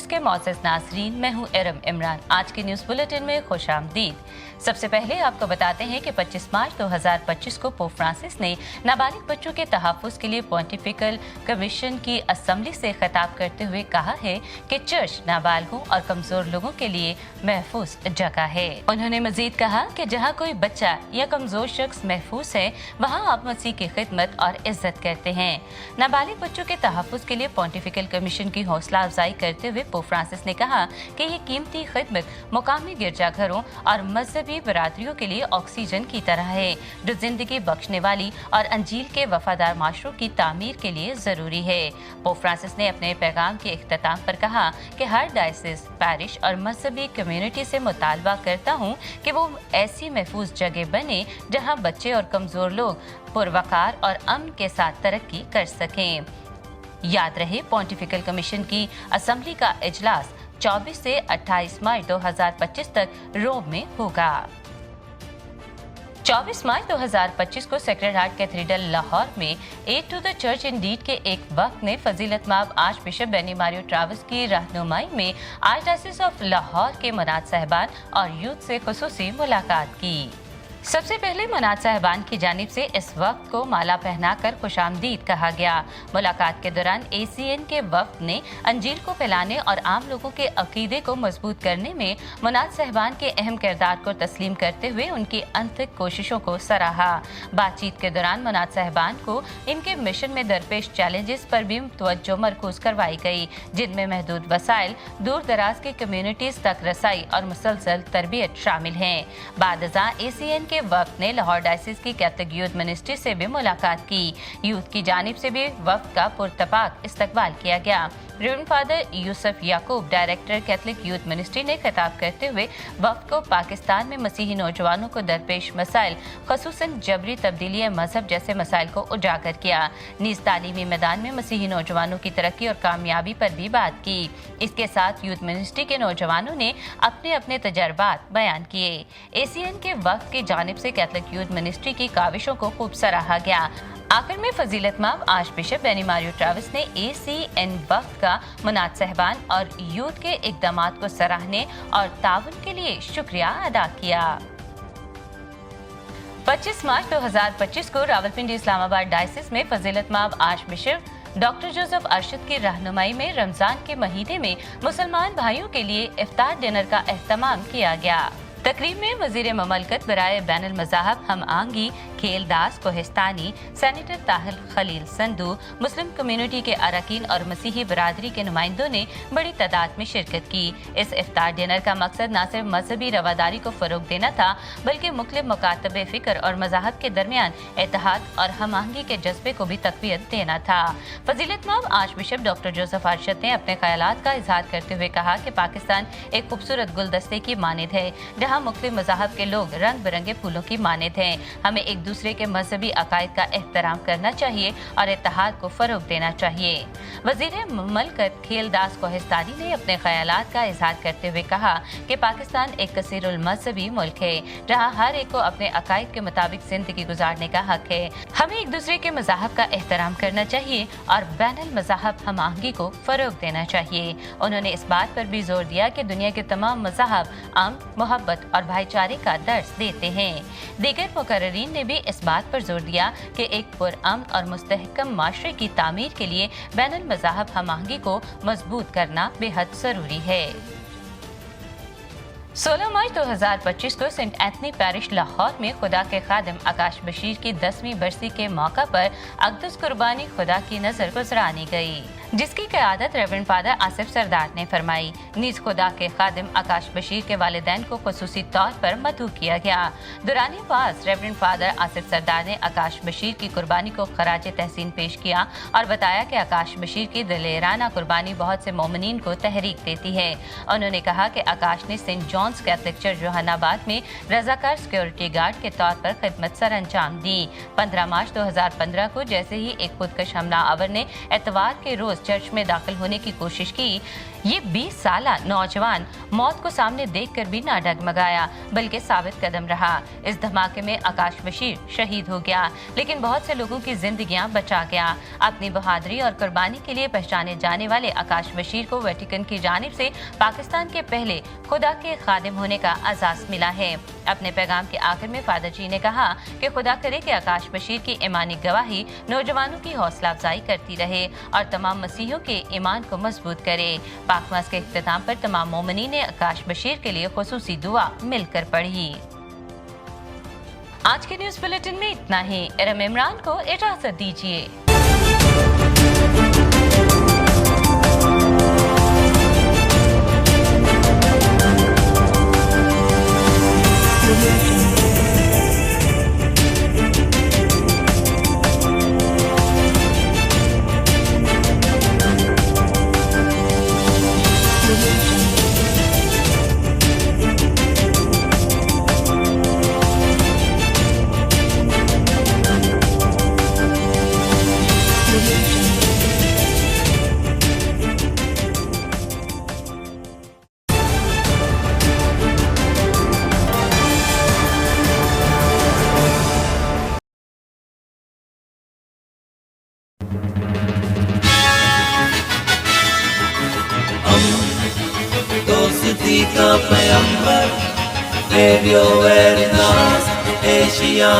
के मौजूद नाज़रीन, मैं हूँ एरम इमरान। आज के न्यूज़ बुलेटिन में खुश आमदीद। सबसे पहले आपको बताते हैं कि 25 मार्च 2025 को पोप फ्रांसिस ने नाबालिग बच्चों के तहफ़्फ़ुज़ के लिए पॉन्टिफिकल कमीशन की असेंबली से खिताब करते हुए कहा है कि चर्च नाबालिगों और कमज़ोर लोगों के लिए महफूज जगह है। उन्होंने मजीद कहा कि जहाँ कोई बच्चा या कमज़ोर शख्स महफूज है, वहाँ आप मसीह की खिदमत और इज्जत करते हैं। नाबालिग बच्चों के तहफ़्फ़ुज़ के लिए पॉन्टिफिकल कमीशन की हौसला अफजाई करते हुए पोप फ्रांसिस ने कहा कि ये कीमती खिदमत मुकामी गिरजाघरों और मजहबी बरादरियों के लिए ऑक्सीजन की तरह है, जो जिंदगी बख्शने वाली और अंजील के वफादार माशरों की तामीर के लिए जरूरी है। पोप फ्रांसिस ने अपने पैगाम के इख्तिताम पर कहा कि हर डायसिस, पैरिश और मजहबी कम्युनिटी से मुतालबा करता हूँ कि वो ऐसी महफूज जगह बने जहाँ बच्चे और कमजोर लोग पुरवकार और अमन के साथ तरक्की कर सकें। याद रहे, पॉन्टिफिकल कमीशन की असेंबली का इजलास 24 से 28 मार्च 2025 तक रोम में होगा। 24 मार्च 2025 को सेक्रेड हार्ट कैथेड्रल लाहौर में Aid to the Church in Need के एक वक्त ने फजीलतमाब archbishop Benny Mario Travas की रहनुमाई में आर्चडायसिस ऑफ लाहौर के मनात साहिबान और यूथ से खुसूसी मुलाकात की। सबसे पहले मनात साहिबान की जानिब से इस वक्त को माला पहनाकर खुशामदीद कहा गया। मुलाकात के दौरान ACN के वफ्द ने अंजील को फैलाने और आम लोगों के अकीदे को मजबूत करने में मनात साहिबान के अहम किरदार को तस्लीम करते हुए उनकी अनथक कोशिशों को सराहा। बातचीत के दौरान मनात साहिबान को इनके मिशन में दरपेश चैलेंजेस पर भी तवज्जो मरकूज करवाई गई, जिनमें महदूद वसाइल, दूर दराज के कम्युनिटीज तक रसाई और मुसलसल तरबियत शामिल हैं। बादजा ACN के वक्त ने लाहौर डायसिस की कैथलिक यूथ मिनिस्ट्री से भी मुलाकात की। यूथ की जानिब से भी वक्त का पुरतपाक इस्तकबाल किया गया। रेवरेंड फादर यूसुफ याकूब, डायरेक्टर कैथलिक यूथ मिनिस्ट्री, ने खिताब करते हुए वक्त को पाकिस्तान में मसीही नौजवानों को दरपेश मसाइल, खसूसन जबरी तब्दीली मजहब जैसे मसाइल को उजागर किया। नीज तालीमी मैदान में मसीही नौजवानों की तरक्की और कामयाबी पर भी बात की। इसके साथ यूथ मिनिस्ट्री के नौजवानों ने अपने अपने तजर्बात बयान किए। ACN के वक्त की जानिब से कैथलिक यूथ मिनिस्ट्री की काविशों को खूब सराहा गया। आखिर में फजीलतमाब आर्च बिशप बेनी मारियो ट्रावस ने ACN वक्त का मनात साहिबान और यूथ के इकदामात को सराहने और ताउन के लिए शुक्रिया अदा किया। 25 मार्च 2025 को रावलपिंडी इस्लामाबाद डायसिस में फजीलतमाब archbishop doctor Joseph Arshad की रहनुमाई में रमजान के महीने में मुसलमान भाइयों के लिए इफ्तार डिनर का एहतमाम किया गया। तकरीब में वजीर ममलकत बराए बैनुल मज़ाहब हम आंगी Khel Das Kohistani, senator Tahir Khalil Sandhu, Muslim community के अरकान और मसीही बरादरी के नुमाइंदों ने बड़ी तादाद में शिरकत की। इस इफ्तार डिनर का मकसद न सिर्फ मजहबी रवादारी को फरोग देना था, बल्कि मुख्तलिफ मकातबे फ़िक्र और मज़ाहब के दरमियान इत्तेहाद और हम आहंगी के जज्बे को भी तक़वियत देना था। फजीलतमाब archbishop doctor Joseph Arshad ने अपने ख्यालात का इजहार करते हुए कहा कि पाकिस्तान एक खूबसूरत गुलदस्ते की मानिंद है, जहाँ मुख्तलिफ मज़ाहब के लोग रंग बिरंगे फूलों की मानिंद हैं। हमें एक दूसरे के मजहबी अकायद का एहतराम करना चाहिए और इत्तेहाद को फरोग देना चाहिए। वजीर ममलकत खेलदास कोहिस्तानी ने अपने ख्यालात का इजहार करते हुए कहा कि पाकिस्तान एक कसीरुल मजहबी मुल्क है, जहाँ हर एक को अपने अकायद के मुताबिक जिंदगी गुजारने का हक है। हमें एक दूसरे के मज़ाहब का एहतराम करना चाहिए और बैनुल मज़ाहब हम आहंगी को फरोग देना चाहिए। उन्होंने इस बात पर भी जोर दिया कि दुनिया के तमाम मज़ाहब अमन, मोहब्बत और भाईचारे का दर्स देते हैं। दीगर मुकर्रिरीन ने भी इस बात पर जोर दिया कि एक पुरअमन और मुस्तहकम माशरे की तामीर के लिए बैनुल मज़ाहब हम आहंगी को मजबूत करना बेहद जरूरी है। 16 मार्च 2025 को सेंट एंथनी पैरिश लाहौर में खुदा के खादिम आकाश बशीर की 10वीं बरसी के मौका पर अक़दस कुर्बानी खुदा की नजर गुजरानी गई, जिसकी क़यादत रेवरेंड फादर आसिफ सरदार ने फरमाई। नीज खुदा के खादिम आकाश बशीर के वालिदैन को खुसूसी तौर पर मदऊ किया गया। दुरानी वाज रेवरेंड फादर आसिफ सरदार ने आकाश बशीर की कुर्बानी को खराज तहसीन पेश किया और बताया कि आकाश बशीर की दिलेराना कुर्बानी बहुत से मोमिनीन को तहरीक देती है। उन्होंने कहा कि आकाश ने सेंट जॉन्स कैथलिक चर्च जोहानाबाद में रजाकार सिक्योरिटी गार्ड के तौर पर खिदमत सर अंजाम दी। 15 मार्च 2015 को जैसे ही एक खुदकश हमला आवर ने एतवार के रोज चर्च में दाखिल होने की कोशिश की, ये 20 साला नौजवान मौत को सामने देखकर भी ना डगमगाया, बल्कि साबित कदम रहा। इस धमाके में आकाश बशीर शहीद हो गया, लेकिन बहुत से लोगों की जिंदगियां बचा गया। अपनी बहादुरी और कुर्बानी के लिए पहचाने जाने वाले आकाश बशीर को वेटिकन की जानिब से पाकिस्तान के पहले खुदा के खादिम होने का एजाज मिला है। अपने पैगाम के आखिर में फादर जी ने कहा कि खुदा करे कि आकाश बशीर की ईमानी गवाही नौजवानों की हौसला अफजाई करती रहे और तमाम मसीहों के ईमान को मजबूत करे। पाक मास के इख्तिताम पर तमाम मोमिनी ने आकाश बशीर के लिए खुसूसी दुआ मिलकर पढ़ी। आज के न्यूज बुलेटिन में इतना ही। इरम इमरान को इजाजत दीजिए। दोस्ती का पैगंबर रेडियो वेरिनास एशिया।